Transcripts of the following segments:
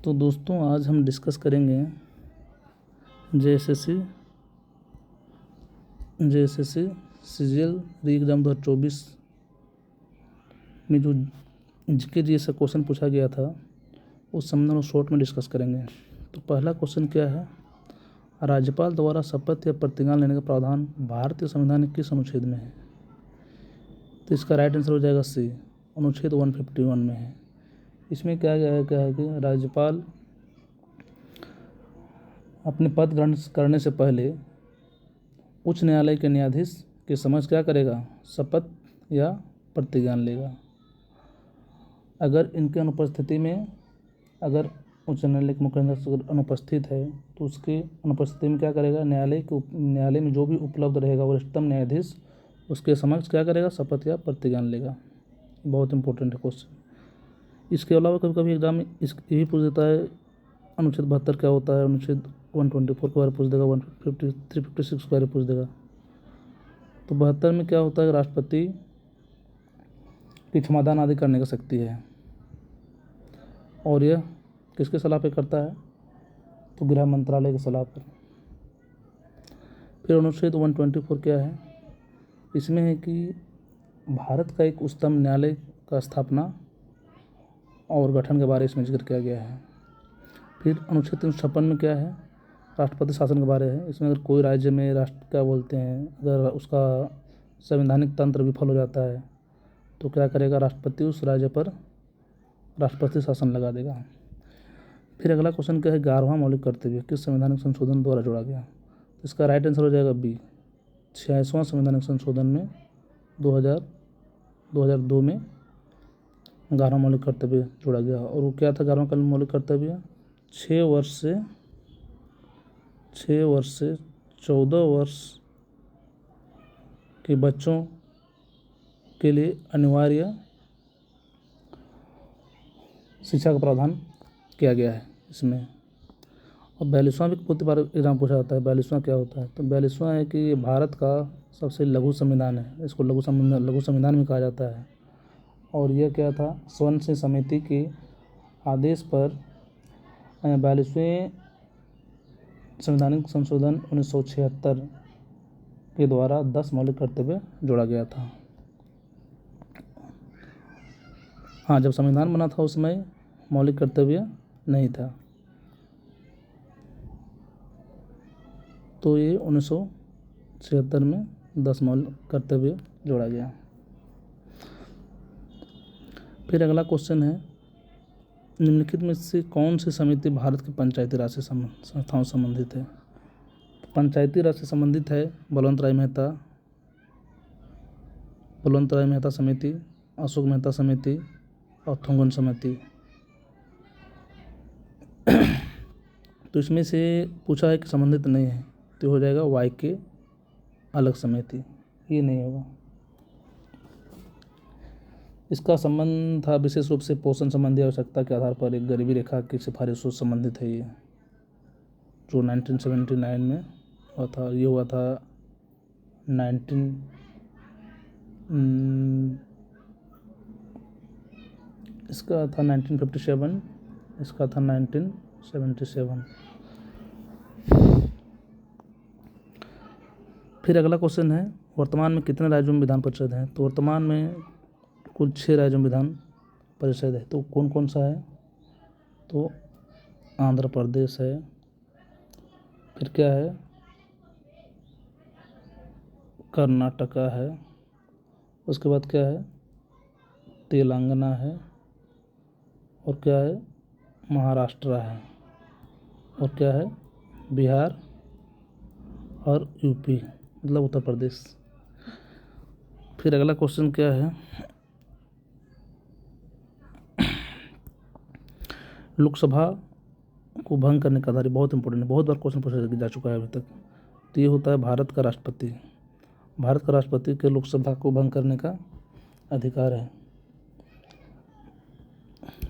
तो दोस्तों आज हम डिस्कस करेंगे जेएसएससी सीजीएल री एग्ज़ाम 2024 में जो जीके जी से क्वेश्चन पूछा गया था उस संबंध में शॉर्ट में डिस्कस करेंगे। तो पहला क्वेश्चन क्या है, राज्यपाल द्वारा शपथ या प्रतिज्ञा लेने का प्रावधान भारतीय संविधान के किस अनुच्छेद में है? तो इसका राइट आंसर हो जाएगा सी, अनुच्छेद 151 में है। इसमें क्या है कि राज्यपाल अपने पद ग्रहण करने से पहले उच्च न्यायालय के न्यायाधीश के समक्ष क्या करेगा, शपथ या प्रतिज्ञा लेगा। अगर इनके अनुपस्थिति में, अगर उच्च न्यायालय के मुख्य न्यायाधीश अनुपस्थित है तो उसके अनुपस्थिति में क्या करेगा, न्यायालय में जो भी उपलब्ध रहेगा वरिष्ठतम न्यायाधीश उसके समक्ष क्या करेगा, शपथ या प्रतिज्ञा लेगा। बहुत इंपॉर्टेंट है क्वेश्चन। इसके अलावा कभी कभी एग्जाम में यही पूछ देता है अनुच्छेद 72 क्या होता है, अनुच्छेद 124 के बारे में पूछ देगा, 356 के बारे में पूछ देगा। तो 72 में क्या होता है, राष्ट्रपति की क्षमादान आदि करने की शक्ति है और यह किसके सलाह पे करता है, तो गृह मंत्रालय की सलाह पर। फिर अनुच्छेद 124 क्या है, इसमें है कि भारत का एक उच्चतम न्यायालय का स्थापना और गठन के बारे में इसमें जिक्र किया गया है। फिर अनुच्छेद 356 में क्या है, राष्ट्रपति शासन के बारे है। इसमें अगर कोई राज्य में राष्ट्र क्या बोलते हैं, अगर उसका संवैधानिक तंत्र विफल हो जाता है तो क्या करेगा, राष्ट्रपति उस राज्य पर राष्ट्रपति शासन लगा देगा। फिर अगला क्वेश्चन क्या है, 11वां मौलिक कर्तव्य किस संवैधानिक संशोधन द्वारा जोड़ा गया? तो इसका राइट आंसर हो जाएगा बी, 86वां संवैधानिक संशोधन में 2002 में 11वां मौलिक कर्तव्य जोड़ा गया। और वो क्या था 11वां मौलिक कर्तव्य, 6 वर्ष से 14 वर्ष के बच्चों के लिए अनिवार्य शिक्षा का प्रावधान किया गया है इसमें। और 42वां भी बहुत बार एग्जाम पूछा जाता है, 42वां क्या होता है? तो 42वां है कि ये भारत का सबसे लघु संविधान है, इसको लघु संविधान भी कहा जाता है। और यह क्या था, स्वर्ण सिंह समिति के आदेश पर 42वें संवैधानिक संशोधन 1976 के द्वारा 10 मौलिक कर्तव्य जोड़ा गया था। हाँ, जब संविधान बना था उस समय मौलिक कर्तव्य नहीं था, तो ये 1976 में 10 मौलिक कर्तव्य जोड़ा गया। फिर अगला क्वेश्चन है, निम्नलिखित में से कौन सी समिति भारत के पंचायती राज से संस्थाओं से संबंधित है? पंचायती राज से संबंधित है बलवंत राय मेहता समिति, अशोक मेहता समिति और थोंगन समिति। तो इसमें से पूछा है कि संबंधित नहीं है, तो हो जाएगा वाई के अलग समिति, ये नहीं होगा। इसका संबंध था विशेष रूप से पोषण संबंधी आवश्यकता के आधार पर एक गरीबी रेखा की सिफारिश से संबंधित है, ये जो 1979 में हुआ था। ये हुआ था इसका था 1957, इसका था 1977। फिर अगला क्वेश्चन है, वर्तमान में कितने राज्यों में विधान परिषद हैं? तो वर्तमान में कुल 6 राज्यों में विधान परिषद है। तो कौन कौन सा है? तो आंध्र प्रदेश है, फिर क्या है, कर्नाटका है, उसके बाद क्या है, तेलंगाना है, और क्या है, महाराष्ट्र है, और क्या है, बिहार और यूपी मतलब उत्तर प्रदेश। फिर अगला क्वेश्चन क्या है, लोकसभा को भंग करने का अधिकार, बहुत इंपॉर्टेंट है, बहुत बार क्वेश्चन पूछा जा चुका है अभी तक। तो ये होता है भारत का राष्ट्रपति। भारत का राष्ट्रपति के लोकसभा को भंग करने का अधिकार है।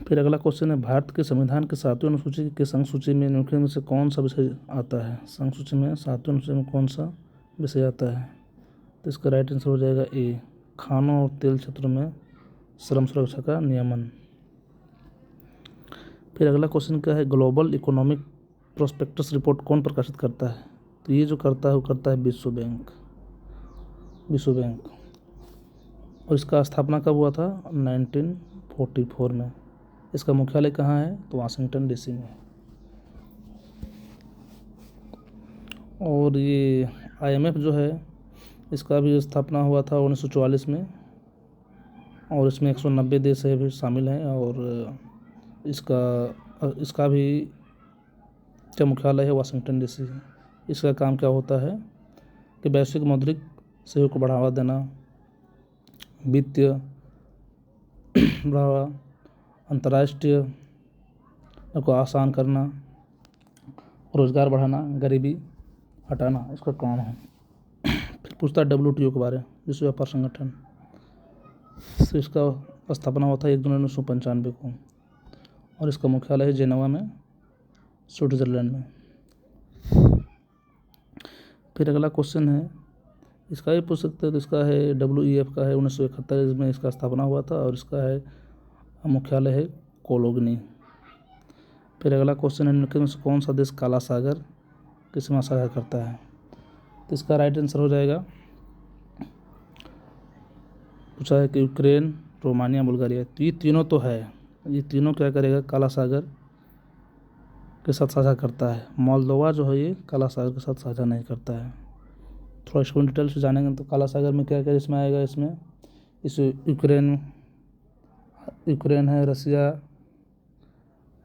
फिर अगला क्वेश्चन है, भारत के संविधान के 7वें अनुसूची के संघ सूची में निम्नलिखित में से कौन सा विषय आता है? संघ सूची में 7वें अनुसूची में कौन सा विषय आता है? तो इसका राइट आंसर हो जाएगा ए, खानों और तेल क्षेत्रों में श्रम सुरक्षा का नियमन। फिर अगला क्वेश्चन क्या है, ग्लोबल इकोनॉमिक प्रोस्पेक्टस रिपोर्ट कौन प्रकाशित करता है? तो ये जो करता है वो करता है विश्व बैंक। और इसका स्थापना कब हुआ था? 1944 में। इसका मुख्यालय कहाँ है? तो वाशिंगटन डीसी में। और ये IMF जो है इसका भी स्थापना हुआ था 1944 में, और इसमें 190 देश है भी शामिल हैं। और इसका भी क्या मुख्यालय है? Washington DC. इसका काम क्या होता है कि वैश्विक मौद्रिक सहयोग को बढ़ावा देना, वित्तीय बढ़ावा, अंतर्राष्ट्रीय को आसान करना, रोजगार बढ़ाना, गरीबी हटाना इसका काम है। फिर पूछता है WTO के बारे में, विश्व व्यापार संगठन। तो इसका स्थापना हुआ था 1 जनवरी 1995 को, और इसका मुख्यालय है जेनेवा में, स्विट्जरलैंड में। फिर अगला क्वेश्चन है, इसका ही पूछ सकते हैं। तो इसका है WEF का है 1971 में इसका स्थापना हुआ था, और इसका है मुख्यालय है कोलोगनी। फिर अगला क्वेश्चन है, निम्नलिखित में से कौन सा देश काला सागर की सीमा साझा करता है? तो इसका राइट आंसर हो जाएगा, पूछा है कि यूक्रेन, रोमानिया, बुल्गारिया। तो ये तीनों तो है, ये तीनों क्या करेगा? काला सागर के साथ साझा करता है। मोल्दोवा जो है ये काला सागर के साथ साझा नहीं करता है। थोड़ा इसको डिटेल से जानेंगे तो काला सागर में क्या क्या इसमें आएगा? इसमें यूक्रेन है, रसिया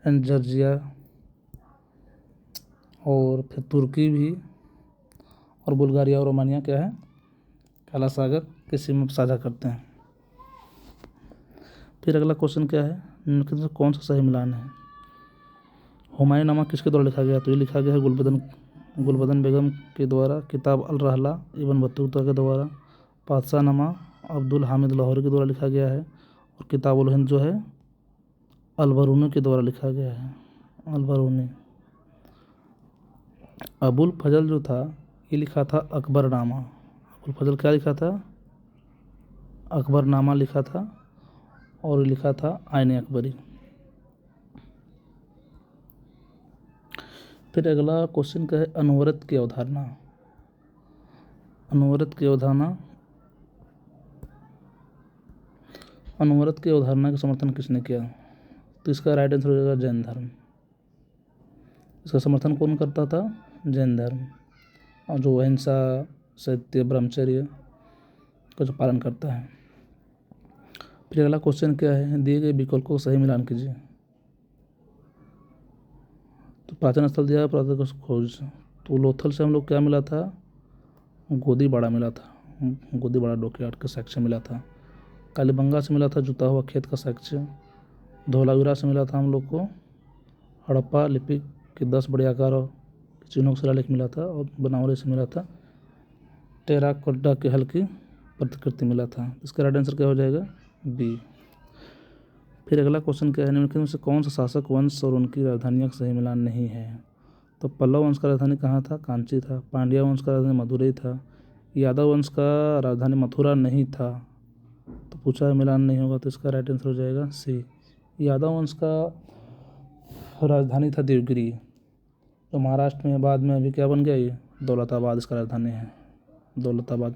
एंड जॉर्जिया, और फिर तुर्की भी, और बुल्गारिया और रोमानिया क्या है? काला सागर की सीमा साझा करते हैं। फिर अगला क्वेश्चन क्या है, निम्नलिखित में कौन सा सही मिलान है? हुमायूंनामा किसके द्वारा लिखा गया? तो ये लिखा गया है गुलबदन बेगम के द्वारा। किताब अल रहला इब्न बतूता के द्वारा। पातशाहनामा अब्दुल हामिद लाहौरी के द्वारा लिखा गया है। और किताब उल हिंद जो है अल-बरूनी के द्वारा लिखा गया है, अल-बरूनी। अबुल फजल जो था ये लिखा था अकबरनामा। अबुल फजल क्या लिखा था? अकबरनामा लिखा था, और लिखा था आईन अकबरी। फिर अगला क्वेश्चन क्या है, अनवरत की अवधारणा। अनवरत की अवधारणा का समर्थन किसने किया? तो इसका राइट आंसर हो जाएगा जैन धर्म। इसका समर्थन कौन करता था? जैन धर्म, और जो अहिंसा, सत्य, ब्रह्मचर्य का जो पालन करता है। फिर अगला क्वेश्चन क्या है, दिए गए विकल्पों को सही मिलान कीजिए। तो प्राचीन स्थल दिया है, प्रातः खोज। तो लोथल से हम लोग क्या मिला था? गोदीबाड़ा मिला था, गोदीबाड़ा डॉकयार्ड का साक्ष्य मिला था। कालीबंगा से मिला था जुता हुआ खेत का साक्ष्य। धोलावीरा से मिला था हम लोग को हड़प्पा लिपि के 10 बड़े आकार के चिन्हों का शिलालेख मिला था। और बनावली से मिला था टेराकोटा के हल की प्रतिकृति मिला था। इसका राइट आंसर क्या हो जाएगा? बी। फिर अगला क्वेश्चन क्या है, निम्नलिखित में से कौन सा शासक वंश और उनकी राजधानियों का सही मिलान नहीं है? तो पल्लव वंश का राजधानी कहाँ था? कांची था। पांड्या वंश का राजधानी मदुरई था। यादव वंश का राजधानी मथुरा नहीं था। तो पूछा है मिलान नहीं होगा, तो इसका राइट आंसर हो जाएगा सी। यादव वंश का राजधानी था देवगिरी, तो महाराष्ट्र में बाद में अभी क्या बन गया? ये दौलताबाद इसका राजधानी है, दौलताबाद।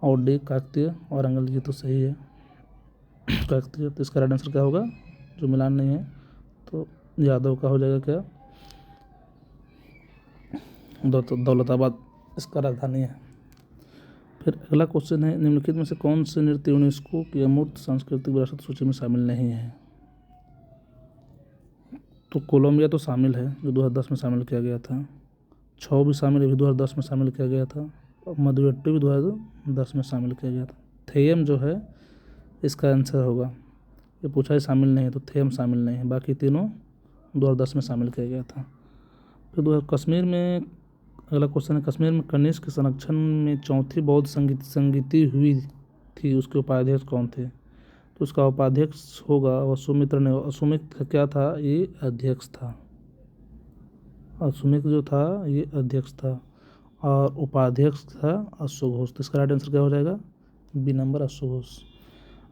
और डी काकतीय औरंगल जी तो सही है, काकतीय। तो इसका राइट आंसर क्या होगा? जो मिलान नहीं है तो यादव का हो जाएगा क्या? दौलताबाद इसका राजधानी है। फिर अगला क्वेश्चन है, निम्नलिखित में से कौन से नृत्य यूनेस्को की अमूर्त सांस्कृतिक विरासत सूची में शामिल नहीं है? तो कोलंबिया तो शामिल है, जो 2010 में शामिल किया गया था। छऊ भी शामिल है, भी 2010 में शामिल किया गया था। और मधुयट्टू भी 2010 में शामिल किया गया था। थेयम जो है इसका आंसर होगा, ये पूछा है शामिल नहीं है, तो थेयम शामिल नहीं है। बाकी तीनों 2010 में शामिल किया गया था। फिर कश्मीर में अगला क्वेश्चन है, कश्मीर में कनिष्क के संरक्षण में चौथी बौद्ध संगीति हुई थी, उसके उपाध्यक्ष कौन थे? तो उसका उपाध्यक्ष होगा अश्वमित्र ने। अश्वमित्र क्या था? ये अध्यक्ष था। अश्वमित्र जो था ये अध्यक्ष था, और उपाध्यक्ष था अश्वघोष। तो इसका राइट आंसर क्या हो जाएगा? बी नंबर, अश्वघोष।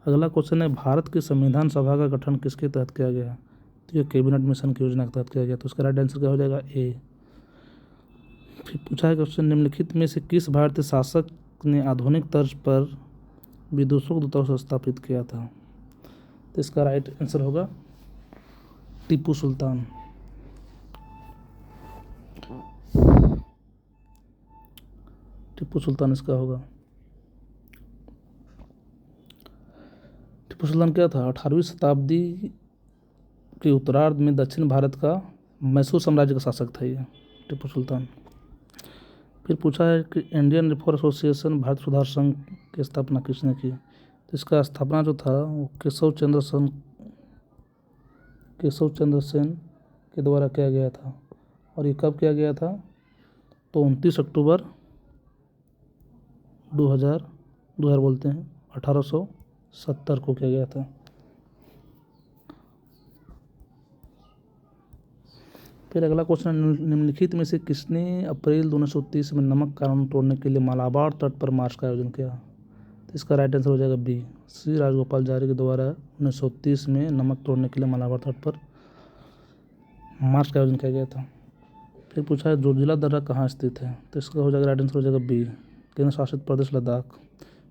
अगला क्वेश्चन है, भारत की संविधान सभा का गठन किसके तहत किया गया? तो यह कैबिनेट मिशन की योजना के तहत किया गया। तो इसका राइट आंसर क्या हो जाएगा? ए। फिर पूछा है क्वेश्चन, निम्नलिखित में से किस भारतीय शासक ने आधुनिक तर्ज पर विदूषक दूतावास स्थापित किया था? तो इसका राइट आंसर होगा टीपू सुल्तान। टीपू सुल्तान इसका होगा। टीपू सुल्तान क्या था? 18वीं शताब्दी के उत्तरार्ध में दक्षिण भारत का मैसूर साम्राज्य का शासक था ये टीपू सुल्तान। फिर पूछा है कि इंडियन रिफॉर्म एसोसिएशन भारत सुधार संघ की स्थापना किसने की? तो इसका स्थापना जो था वो केशव चंद्र सेन के द्वारा किया गया था। और ये कब किया गया था? तो 29 अक्टूबर 2000 बोलते हैं 1870 को किया गया था। फिर अगला क्वेश्चन, निम्नलिखित में से किसने अप्रैल 1930 में नमक कानून तोड़ने के लिए मालाबार तट पर मार्च का आयोजन किया? तो इसका राइट आंसर हो जाएगा बी, श्री राजगोपालचारी के द्वारा 1930 में नमक तोड़ने के लिए मालाबार तट पर मार्च का आयोजन किया गया था। फिर पूछा है जोजिला दर्रा कहाँ स्थित है? तो इसका हो जाएगा राइट आंसर हो जाएगा बी, केंद्र शासित प्रदेश लद्दाख।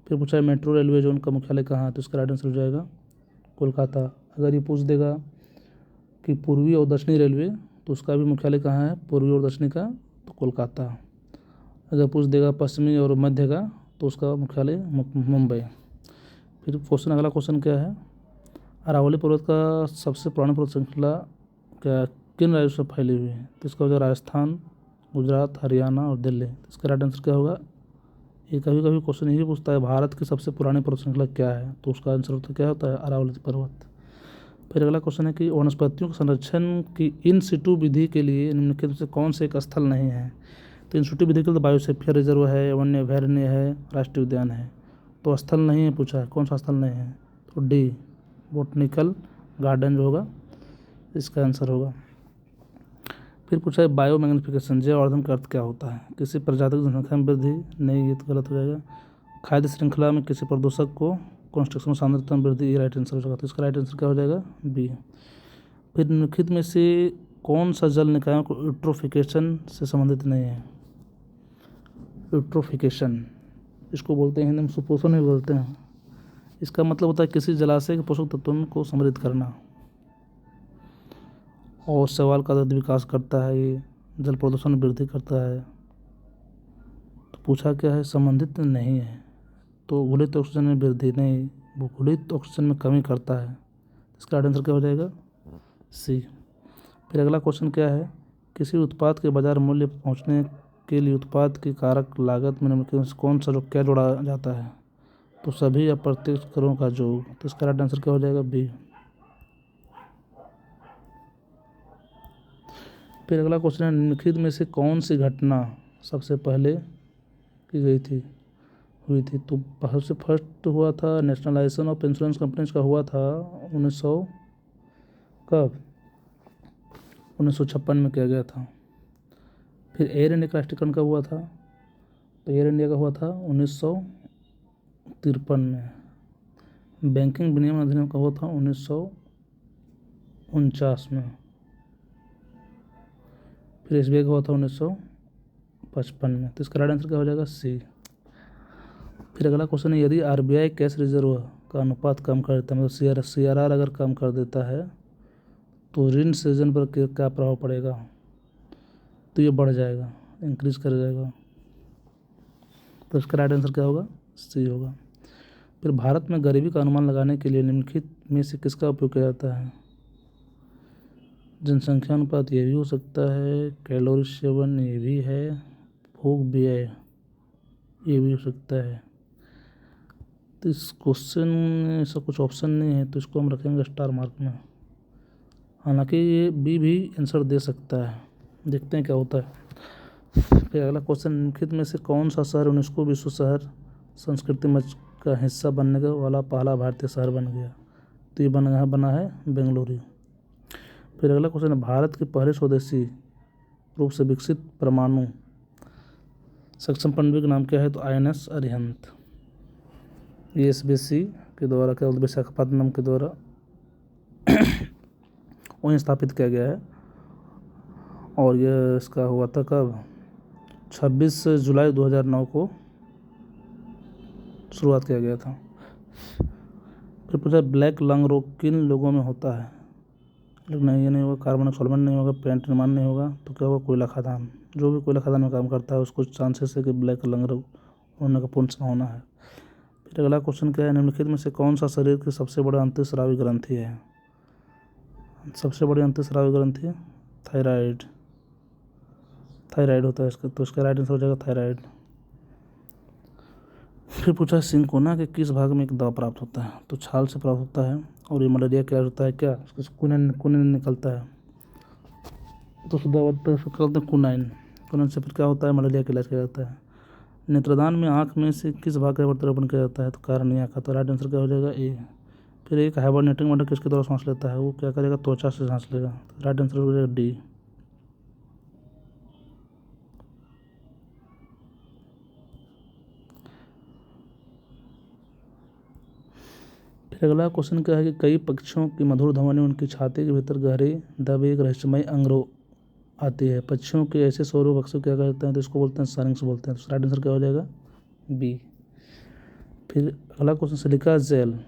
फिर पूछा है मेट्रो रेलवे जोन का मुख्यालय कहाँ है? तो इसका राइट आंसर हो जाएगा कोलकाता। अगर ये पूछ देगा कि पूर्वी और दक्षिणी रेलवे, तो उसका भी मुख्यालय कहाँ है? पूर्वी और दक्षिणी का, तो कोलकाता। अगर पूछ देगा पश्चिमी और मध्य का, तो उसका मुख्यालय मुंबई। फिर अगला क्वेश्चन क्या है? अरावली पर्वत का सबसे पुरानी पर्वत श्रृंखला क्या किन राज्यों से फैली हुई है? तो इसका हो जाएगा राजस्थान, गुजरात, हरियाणा और दिल्ली। तो इसका राइट आंसर क्या होगा? ये कभी कभी क्वेश्चन यही पूछता है भारत की सबसे पुरानी पर्वत श्रृंखला क्या है? तो उसका आंसर होता क्या होता है? अरावली पर्वत। फिर अगला क्वेश्चन है कि वनस्पतियों के संरक्षण की इन सिटू विधि के लिए निम्नलिखित में से कौन से एक स्थल नहीं है? तो इन सिटू विधि के लिए बायोस्फीयर रिजर्व है, वन्य अभयारण्य है, राष्ट्रीय उद्यान है। तो स्थल नहीं है पूछा है, कौन सा स्थल नहीं है? तो डी, बोटनिकल गार्डन जो होगा इसका आंसर होगा। फिर पूछा है बायो मैग्निफिकेशन जैववर्धन का अर्थ क्या होता है? किसी प्रजाति की जनसंख्या में वृद्धि, नहीं ये तो गलत हो जाएगा। खाद्य श्रृंखला में किसी प्रदूषक को कंस्ट्रक्शन सांद्रता में वृद्धि, ये राइट आंसर हो जाएगा। तो इसका राइट आंसर क्या हो जाएगा? बी। फिर निम्नलिखित में से कौन सा जल निकायों को यूट्रोफिकेशन से संबंधित नहीं है? यूट्रोफिकेशन इसको बोलते हैं, हिंदी में सुपोषण भी बोलते हैं। इसका मतलब होता है किसी जलाशय के पोषक तत्वों को समृद्ध करना। और शैवाल का विकास करता है, ये जल प्रदूषण में वृद्धि करता है। तो पूछा क्या है? संबंधित नहीं है। तो घुलित ऑक्सीजन में वृद्धि नहीं, वो घुलित ऑक्सीजन में कमी करता है। इसका आंसर क्या हो जाएगा? सी। फिर अगला क्वेश्चन क्या है? किसी उत्पाद के बाजार मूल्य पर पहुंचने के लिए उत्पाद की कारक लागत में कौन सा क्या जोड़ा जाता है? तो सभी अप्रत्यक्ष करों का योग। तो इसका राइट आंसर क्या हो जाएगा? बी। फिर अगला क्वेश्चन है निम्नलिखित में से कौन सी घटना सबसे पहले की गई थी हुई थी? तो सबसे फर्स्ट हुआ था नेशनलाइजेशन ऑफ इंश्योरेंस कंपनीज का, हुआ था 1900 कब? 1956 में किया गया था। फिर एयर इंडिया का राष्ट्रीयकरण कब हुआ था? तो एयर इंडिया का हुआ था 1953 में। बैंकिंग विनियमन अधिनियम का हुआ था 1949 में। फिर एसबीआई का हुआ था 1955 में। तो इसका राइट आंसर क्या हो जाएगा? सी। फिर अगला क्वेश्चन है यदि आरबीआई कैश रिजर्व का अनुपात कम कर देता है, मतलब सीआरआर अगर कम कर देता है, तो ऋण सृजन पर क्या प्रभाव पड़ेगा? तो ये बढ़ जाएगा, इंक्रीज कर जाएगा। तो इसका राइट आंसर क्या होगा? सी होगा। फिर भारत में गरीबी का अनुमान लगाने के लिए निम्नलिखित में से किसका उपयोग किया जाता है? जनसंख्या अनुपात ये भी हो सकता है, कैलोरी सेवन ये भी है, भोग व्यय ये भी हो सकता है। तो इस क्वेश्चन में ऐसा कुछ ऑप्शन नहीं है, तो इसको हम रखेंगे स्टार मार्क में। हालांकि ये बी भी आंसर दे सकता है, देखते हैं क्या होता है। फिर अगला क्वेश्चन निम्नलिखित में से कौन सा शहर यूनेस्को विश्व शहर संस्कृति मंच का हिस्सा बनने वाला पहला भारतीय शहर बन गया? तो ये बना है बेंगलुरु। फिर अगला क्वेश्चन है भारत के पहले स्वदेशी रूप से विकसित परमाणु सक्षम पनडुब्बी का नाम क्या है? तो INS अरिहंत। ये SBC के द्वारा क्या विशाखापट्टनम के द्वारा वहीं स्थापित किया गया है। और ये इसका हुआ था कब, 26 जुलाई 2009 को शुरुआत किया गया था। फिर पूछा ब्लैक लंग रोग किन लोगों में होता है। लेकिन नहीं, ये नहीं होगा, कार्बनिक सॉल्वेंट नहीं होगा, पेंट निर्माण नहीं होगा, तो क्या होगा, कोयला खदान। जो भी कोयला खदान में काम करता है उसको चांसेस है कि ब्लैक लंग रोग होने का पूर्ण संभावना है। फिर अगला क्वेश्चन क्या है, निम्नलिखित में से कौन सा शरीर की सबसे बड़ी अंतःस्रावी ग्रंथि है। सबसे बड़ी अंतःस्रावी ग्रंथि थायराइड, थायराइड होता है इसका, तो इसका राइट आंसर हो जाएगा थायराइड। फिर पूछा सिंकोना के किस भाग में एक दवा प्राप्त होता है, तो छाल से प्राप्त होता है। और ये मलेरिया क्या होता है, क्या उसका कुनिन निकलता है, तो उस दवा पर कहते हैं कुनाइन। कुनाइन से फिर क्या होता है, मलेरिया का इलाज किया जाता है। नेत्रदान में आँख में से किस भाग का प्रत्यारोपण किया जाता है, तो कार्निया का, तो राइट आंसर क्या हो जाएगा ए। फिर एक हाइबरनेटिंग मटर किसके द्वारा सांस लेता है, वो क्या करेगा, त्वचा से सांस लेगा, तो राइट आंसर हो जाएगा डी। फिर अगला क्वेश्चन क्या है कि कई पक्षियों की मधुर ध्वनि उनकी छाती के भीतर गहरे दबे एक रहस्यमय अंग आती है। पक्षियों के ऐसे स्वरूप अक्सर क्या कहते हैं, तो इसको बोलते हैं सारिंग्स बोलते हैं, तो राइट आंसर क्या हो जाएगा बी। फिर अगला क्वेश्चन, सिलिका जेल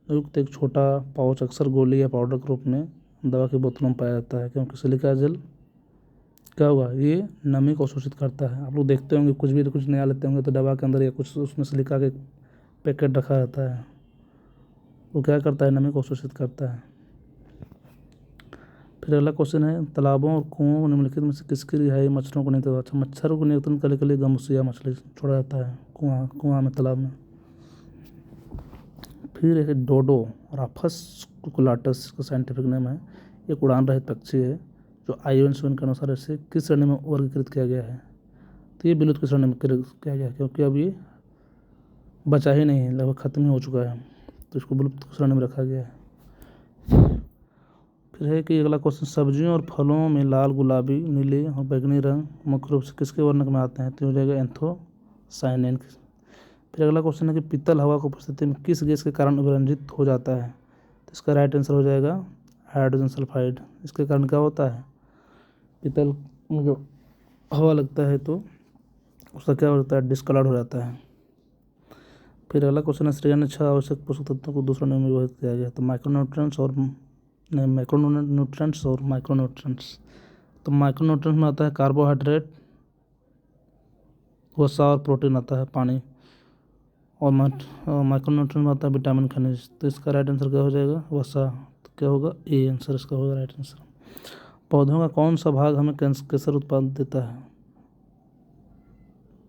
युक्त एक छोटा पाउच अक्सर गोली या पाउडर के रूप में दवा की बोतलों में पाया जाता है, क्योंकि सिलिका जेल क्या होगा, ये नमी को अवशोषित करता है। आप लोग देखते होंगे कुछ नया लेते होंगे तो दवा के अंदर या कुछ उसमें सिलिका के पैकेट रखा रहता है, वो क्या करता है, नमी को अवशोषित करता है। फिर अगला क्वेश्चन है, तालाबों और कुओं निम्नलिखित में से किसकी रिहाई मच्छरों को नियंत्रित, अच्छा मच्छरों को नियंत्रण करने के लिए गमसिया मछली छोड़ा जाता है कुआं में, तालाब में। फिर है डोडो राफस कुकुलाटस का साइंटिफिक नेम है, एक उड़ान रहित पक्षी है जो आईयूएन के अनुसार इसे किस श्रेणी में वर्गीकृत किया गया है, तो ये विलुप्त की श्रेणी में किया गया है, क्योंकि अब ये बचा ही नहीं है, लगभग खत्म ही हो चुका है, तो इसको विलुप्त की श्रेणी में रखा गया है। फिर है कि अगला क्वेश्चन, सब्जियों और फलों में लाल, गुलाबी, नीले और बैंगनी रंग मुख्य रूप से किसके वर्णक में आते हैं, तो हो जाएगा एंथोसायनिन। फिर अगला क्वेश्चन है कि पीतल हवा की उपस्थिति में किस गैस के कारण अभिरंजित हो जाता है, तो इसका राइट आंसर हो जाएगा हाइड्रोजन सल्फाइड। इसके कारण क्या होता है, पीतल में जो हवा लगता है तो उसका क्या हो जाता है, डिस्कलर्ड हो जाता है। फिर अगला क्वेश्चन है, सृजन में 6 आवश्यक पोषक तत्वों को दूसरे नाम में विभाजित किया गया, तो मैक्रोन्यूट्रिएंट्स और माइक्रोन्यूट्रिएंट्स। तो माइक्रोन्यूट्रिएंट्स में आता है कार्बोहाइड्रेट, वसा और प्रोटीन आता है, पानी। और माइक्रोन्यूट्रिएंट्स में आता है विटामिन, खनिज। तो इसका राइट आंसर क्या हो जाएगा, वसा, तो क्या होगा ए आंसर इसका होगा राइट आंसर। पौधों का कौन सा भाग हमें केसर उत्पाद देता है,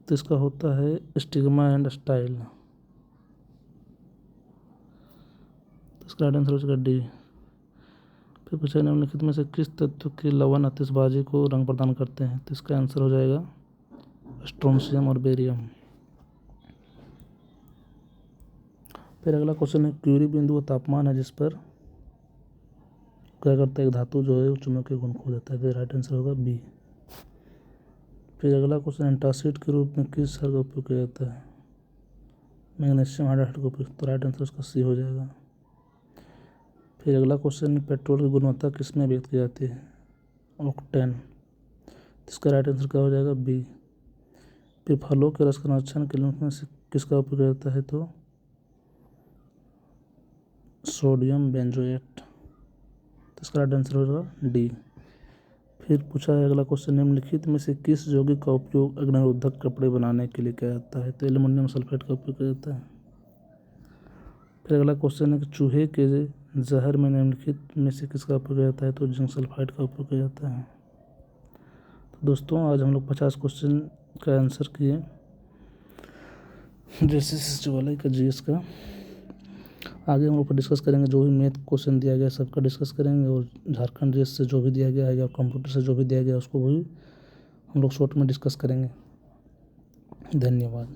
तो इसका होता है स्टिग्मा एंड स्टाइल, तो इसका राइट आंसर हो जाएगा डी। फिर पूछा निम्नलिखित में से किस तत्व के लवण आतिशबाजी को रंग प्रदान करते हैं, तो इसका आंसर हो जाएगा स्ट्रोंशियम और बेरियम। फिर अगला क्वेश्चन है, क्यूरी बिंदु वो तापमान है जिस पर क्या करता है, एक धातु जो है वो चुंबकीय गुण खो देता है, तो राइट आंसर होगा बी। फिर अगला क्वेश्चन, एंटासिड के रूप में किस क्षार का उपयोग किया जाता है, मैग्नीशियम हाइड्रोक्साइड का उपयोग, तो राइट आंसर उसका सी हो जाएगा। फिर अगला क्वेश्चन, पेट्रोल की गुणवत्ता किस में व्यक्त की जाती है, ऑक्टेन, इसका राइट आंसर क्या हो जाएगा बी। फिर फलों के रस का संरक्षण के लिए में से किसका उपयोग किया जाता है, तो सोडियम बेंजोएट, तो इसका राइट आंसर होगा डी। फिर पूछा है अगला क्वेश्चन, निम्नलिखित में से किस यौगिक का उपयोग अग्निरोधक कपड़े बनाने के लिए किया जाता है, तो एल्युमिनियम सल्फेट का उपयोग किया जाता है। फिर अगला क्वेश्चन है कि चूहे के जहर में निम्नलिखित में से किसका उपयोग किया जाता है, तो जिंक सल्फाइड का उपयोग किया जाता है। तो दोस्तों आज हम लोग 50 क्वेश्चन का आंसर किए, जैसे सचिवालय का जीएस का। आगे हम लोग डिस्कस करेंगे, जो भी मैथ क्वेश्चन दिया गया सबका डिस्कस करेंगे, और झारखंड जीएस से जो भी दिया गया है या कंप्यूटर से जो भी दिया गया है उसको भी हम लोग शॉर्ट में डिस्कस करेंगे। धन्यवाद।